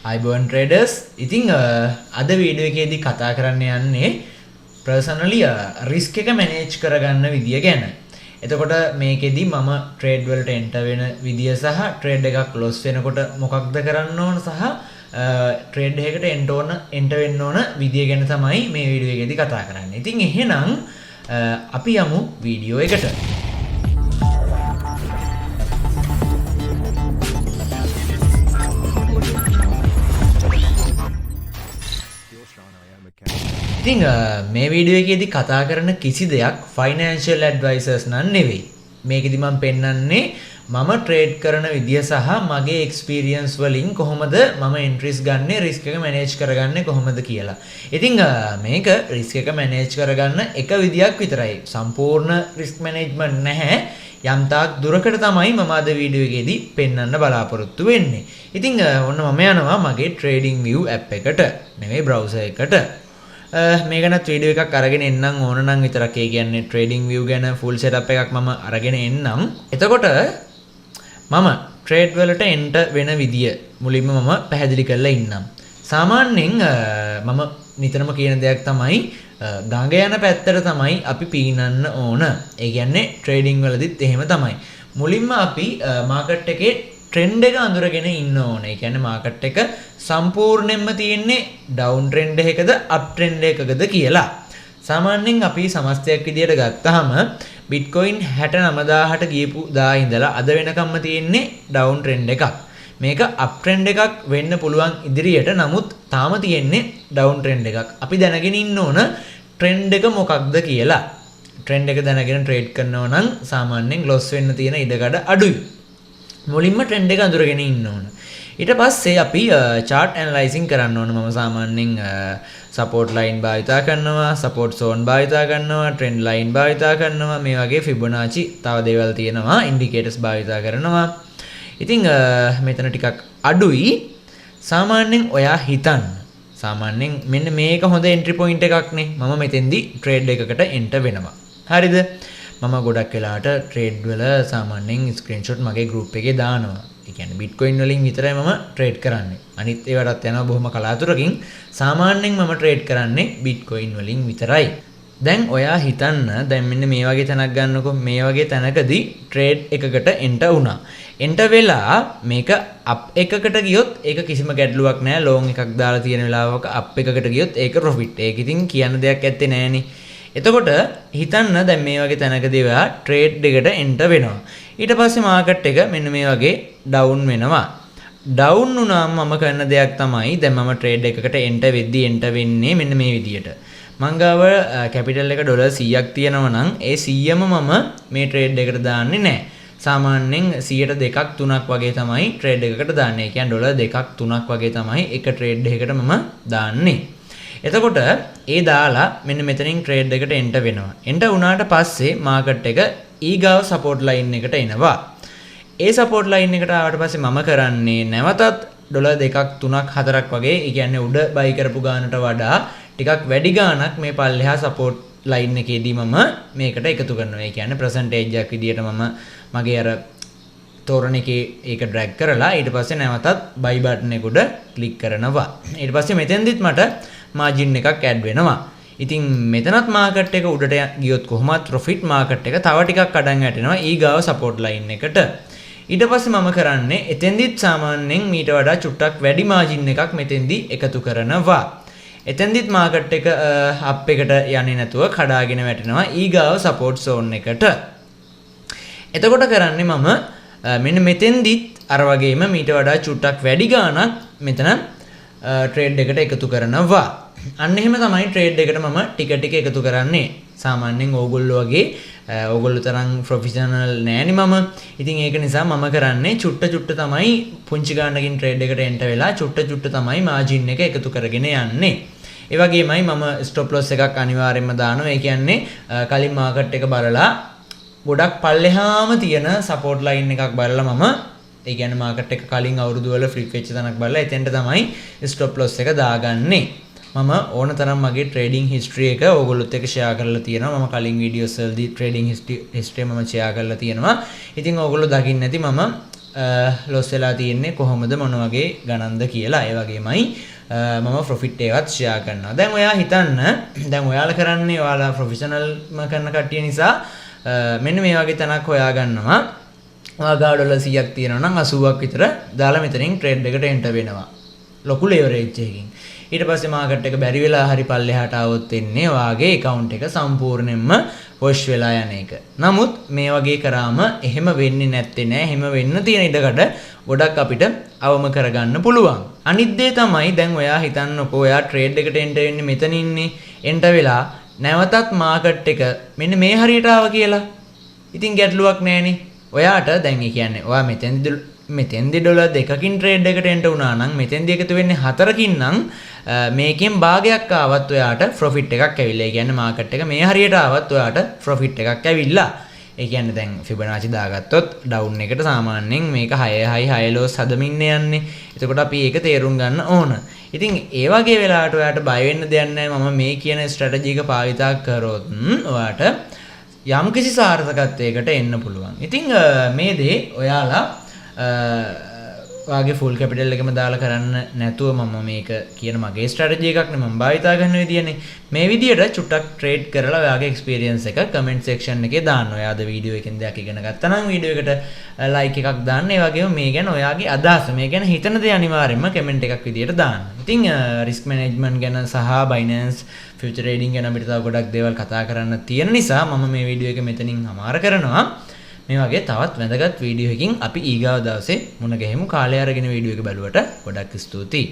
iBond traders ඉතින් අද video එකේදී කතා කරන්න යන්නේ personally risk එක manage කරගන්න විදිය ගැන. එතකොට මේකෙදි මම trade වලට enter වෙන විදිය සහ trade එකක් loss වෙනකොට මොකක්ද කරන්න ඕන සහ trade එකකට enter වෙන්න ඕන විදිය ගැන තමයි මේ වීඩියෝ එකේදී කතා කරන්නේ. ඉතින් එහෙනම් අපි යමු වීඩියෝ එකට. ඉතින් මේ වීඩියෝ එකේදී කතා කරන කිසි දෙයක් financial advisors නම් නෙවෙයි. මේකෙදි මම පෙන්නන්නේ මම trade කරන විදිය සහ මගේ experience වලින් කොහොමද මම entries ගන්නෙ risk එක manage කරගන්නේ කොහොමද කියලා. ඉතින් මේක risk එක manage කරගන්න එක විදියක් විතරයි. සම්පූර්ණ risk management නැහැ. යම් තාක් දුරකට තමයි මම අද වීඩියෝ එකේදී පෙන්වන්න බලාපොරොත්තු වෙන්නේ. ඉතින් ඔන්න මම යනවා මගේ trading view app එකට. නෙවෙයි browser එකට. මේකනත් වීඩියෝ එකක් අරගෙන එන්නම් ඕන නම් විතරක්. ඒ කියන්නේ trading view ගැන full setup එකක් මම අරගෙන එන්නම්. එතකොට මම trade වලට enter වෙන විදිය මුලින්ම මම පැහැදිලි කරලා ඉන්නම්. සාමාන්‍යයෙන් මම නිතරම කියන දෙයක් තමයි ගඟ යන පැත්තට තමයි අපි පීනන්න ඕන. ඒ කියන්නේ trading වලදීත් එහෙම තමයි. මුලින්ම අපි market එකේ trend එක අඳුරගෙන ඉන්න ඕනේ. ඒ කියන්නේ market එක සම්පූර්ණයෙන්ම තියෙන්නේ down trend එකකද up trend එකකද කියලා. සාමාන්‍යයෙන් අපි සමස්තයක් විදියට ගත්තාම Bitcoin 69000ට ගියපු දා ඉඳලා අද වෙනකම්ම තියෙන්නේ down trend එකක්. මේක up trend එකක් වෙන්න පුළුවන් ඉදිරියට. නමුත් තාම තියෙන්නේ down trend එකක්. අපි දැනගෙන ඉන්න ඕන trend එක මොකක්ද කියලා. trend එක දැනගෙන trade කරනවා නම් සාමාන්‍යයෙන් loss වෙන්න තියෙන ඉඩකඩ අඩුයි. මුලින්ම trend එක අඳුරගෙන ඉන්න ඕන. ඊට පස්සේ අපි chart analyzing කරන්න ඕන. මම සාමාන්‍යයෙන් support line භාවිතා කරනවා, support zone භාවිතා කරනවා, trend line භාවිතා කරනවා. මේ වගේ Fibonacci තව දේවල් තියෙනවා, indicators භාවිතා කරනවා. ඉතින් මෙතන ටිකක් අඩුයි. සාමාන්‍යයෙන් ඔයා හිතන්න. සාමාන්‍යයෙන් මෙන්න මේක හොඳ entry point එකක් නේ. මම මෙතෙන්දී trade එකකට enter වෙනවා. හරිද? මම ගොඩක් වෙලාට trade වල සාමාන්‍යයෙන් screenshot මගේ group එකේ දානවා. ඒ කියන්නේ Bitcoin වලින් විතරයි මම trade කරන්නේ. අනිත් ඒවාටත් යනවා බොහොම කලාතුරකින්. සාමාන්‍යයෙන් මම trade කරන්නේ Bitcoin වලින් විතරයි. දැන් ඔයා හිතන්න දැන් මෙන්න මේ වගේ තැනක් ගන්නකො. මේ වගේ තැනකදී trade එකකට enter වුණා. enter වෙලා මේක up එකකට ගියොත් ඒක කිසිම ගැටලුවක් නැහැ. long එකක් දාලා තියෙන වෙලාවක up එකකට ගියොත් ඒක profit. ඒක ඉතින් කියන්න දෙයක් ඇත්තේ නැහනේ. එතකොට හිතන්න දැන් මේ වගේ තැනකදී ඔයා trade එකට enter වෙනවා. ඊට පස්සේ market එක මෙන්න මේ වගේ down වෙනවා. down වුණාම මම කරන දෙයක් තමයි දැන් මම trade එකකට enter වෙන්නේ මෙන්න මේ විදියට. මං ගාව capital එක ඩොලර් 100ක් තියෙනවා නම් ඒ 100ම මම මේ trade එකට දාන්නේ නැහැ. සාමාන්‍යයෙන් 100ට 2ක් 3ක් වගේ තමයි trade එකකට දාන්නේ. ඒ කියන්නේ ඩොලර් 2ක් 3ක් වගේ තමයි එක trade එකකට මම දාන්නේ. එතකොට ඒ දාලා මෙන්න මෙතනින් trade එකට enter වෙනවා. enter වුණාට පස්සේ market එක ඊගාව support line එකට එනවා. ඒ support line එකට ආවට පස්සේ මම කරන්නේ නැවතත් ඩොලර් 2ක් 3ක් 4ක් වගේ, ඒ කියන්නේ උඩ buy කරපු ගානට වඩා ටිකක් වැඩි ගානක් මේ පල්ලෙහා support line එකේදී මම මේකට එකතු කරනවා. ඒ කියන්නේ percentage එකක් විදියට මම මගේ අර තෝරණ එකේ ඒක drag කරලා ඊට පස්සේ නැවතත් buy button එක උඩ click කරනවා. ඊට පස්සේ මෙතෙන්දිත් මට margin එකක් add වෙනවා. ඉතින් මෙතනත් market එක උඩට ගියොත් කොහොමත් profit market එක තව ටිකක් අඩන් වැටෙනවා ඊගාව support line එකට. ඊට පස්සේ මම කරන්නේ එතෙන්දිත් සාමාන්‍යයෙන් මීට වඩා චුට්ටක් වැඩි margin එකක් මෙතෙන්දි එකතු කරනවා. එතෙන්දිත් market එක up එකට යන්නේ නැතුව කඩාගෙන වැටෙනවා ඊගාව support zone එකට. එතකොට කරන්නේ මම මෙන්න මෙතෙන්දිත් අර වගේම මීට වඩා චුට්ටක් වැඩි ගාණක් මෙතන trade එකට එකතු කරනවා. අන්න එහෙම තමයි trade එකට මම ටික ටික එකතු කරන්නේ. සාමාන්‍යයෙන් ඕගොල්ලෝ වගේ ඕගොල්ලෝ තරම් ප්‍රොෆෙෂනල් නෑනේ මම. ඉතින් ඒක නිසා මම කරන්නේ චුට්ට තමයි පුංචි ගාණකින් trade එකට enter වෙලා චුට්ට තමයි margin එක එකතු කරගෙන යන්නේ. ඒ වගේමයි මම stop loss එකක් අනිවාර්යයෙන්ම දානවා. ඒ කියන්නේ කලින් market එක බලලා ගොඩක් පල්ලෙහාම තියෙන support line එකක් බලලා මම ඒ කියන්නේ market එක කලින් අවුරුදු වල flip වෙච්ච තැනක් බලලා එතෙන්ට තමයි stop loss එක දාගන්නේ. මම ඕන තරම් මගේ trading history එක ඕගොල්ලොත් එක්ක share කරලා තියෙනවා. මම කලින් videos වලදී trading history මම share කරලා තියෙනවා. ඉතින් ඕගොල්ලෝ දකින්න ඇති මම ලොස් වෙලා තියෙන්නේ කොහොමද මොන වගේ ගණන්ද කියලා. ඒ වගේමයි මම ප්‍රොෆිට් එකවත් ෂෙයා කරනවා. දැන් ඔයා හිතන්න දැන් ඔයාලා කරන්නේ ඔයාලා ප්‍රොෆෙෂනල්ම කරන කට්ටිය නිසා මෙන්න මේ වගේ තැනක් හොයා ගන්නවා. ඔයා ඩොලර් 100ක් තියෙනවා නම් 80ක් විතර දාලා මෙතනින් ට්‍රේඩ් එකට එන්ටර් වෙනවා. ලොකු ලෙවරේජ් එකකින්. ඊට පස්සේ මාකට් එක බැරි වෙලා හරි පල්ලෙහාට આવොත් එන්නේ ඔයාගේ account එක සම්පූර්ණයෙන්ම වොෂ් වෙලා යන එක. නමුත් මේ වගේ කරාම එහෙම වෙන්නේ නැත්තේ නෑ. එහෙම වෙන්න තියෙන ඉඩකඩ ගොඩක් අපිට අවම කරගන්න පුළුවන්. අනිත් දේ තමයි දැන් ඔයා හිතන්නකෝ ඔයා ට්‍රේඩ් එකට එන්ටර් වෙන්නේ මෙතන ඉන්නේ. එන්ටර් වෙලා නැවතත් මාකට් එක මෙන්න මේ හරියට ආවා කියලා. ඉතින් ගැටලුවක් නෑනේ. ඔයාට දැන් ඒ කියන්නේ ඔයා මෙතෙන්දි ඩොලර් 2කින් ට්‍රේඩ් එකට එන්ටර් වුණා නම් මෙතෙන්දි එකතු වෙන්නේ 4කින් නම් මේකෙන් භාගයක් ආවත් ඔයාට ප්‍රොෆිට් එකක් ඇවිල්ලා. ඒ කියන්නේ මාකට් එක මේ හරියට ආවත් ඔයාට ප්‍රොෆිට් එකක් ඇවිල්ලා. ඒ කියන්නේ දැන් ෆිබොනාචි දාගත්තොත් ඩවුන් එකට සාමාන්‍යයෙන් මේක 6 ලෝස් හදමින් යන්නේ. එතකොට අපි ඒක තේරුම් ගන්න ඕන. ඉතින් ඒ වගේ වෙලාවට ඔයාට බය වෙන්න දෙයක් නැහැ. මම මේ කියන ස්ට්‍රැටජි එක භාවිතා කරොත් ඔයාට යම්කිසි සාර්ථකත්වයකට එන්න පුළුවන්. ඉතින් මේ දේ ඔයාලා වාගේ ෆුල් කැපිටල් එකම දාලා කරන්න නැතුව මම මේක කියන මගේ ස්ට්‍රැටජි එකක් නේ මම භාවිතා කරන විදියනේ. මේ විදියට චුට්ටක් ට්‍රේඩ් කරලා ඔයාගේ එක්ස්පීරියන්ස් එක කමෙන්ට් සෙක්ෂන් එකේ දාන්න. ඔයා අද වීඩියෝ එකෙන් දෙයක් ඉගෙන ගත්තා නම් වීඩියෝ එකට ලයික් එකක් දාන්න. ඒ වගේම මේ ගැන ඔයාගේ අදහස මේ ගැන හිතන දේ අනිවාර්යයෙන්ම කමෙන්ට් එකක් විදියට දාන්න. ඉතින් රිස්ක් මැනේජ්මන්ට් ගැන සහ බයිනන්ස් ෆියුචර් ට්‍රේඩින් ගැන අපිට තව ගොඩක් දේවල් කතා කරන්න තියෙන නිසා මම මේ වීඩියෝ එක මෙතනින් හමාර කරනවා. මේ වගේ තවත් වැදගත් වීඩියෝ එකකින් අපි ඊගාව දවසේ මුණ ගැහෙමු. කාලය අරගෙන වීඩියෝ එක බලුවට ගොඩක් ස්තුතියි.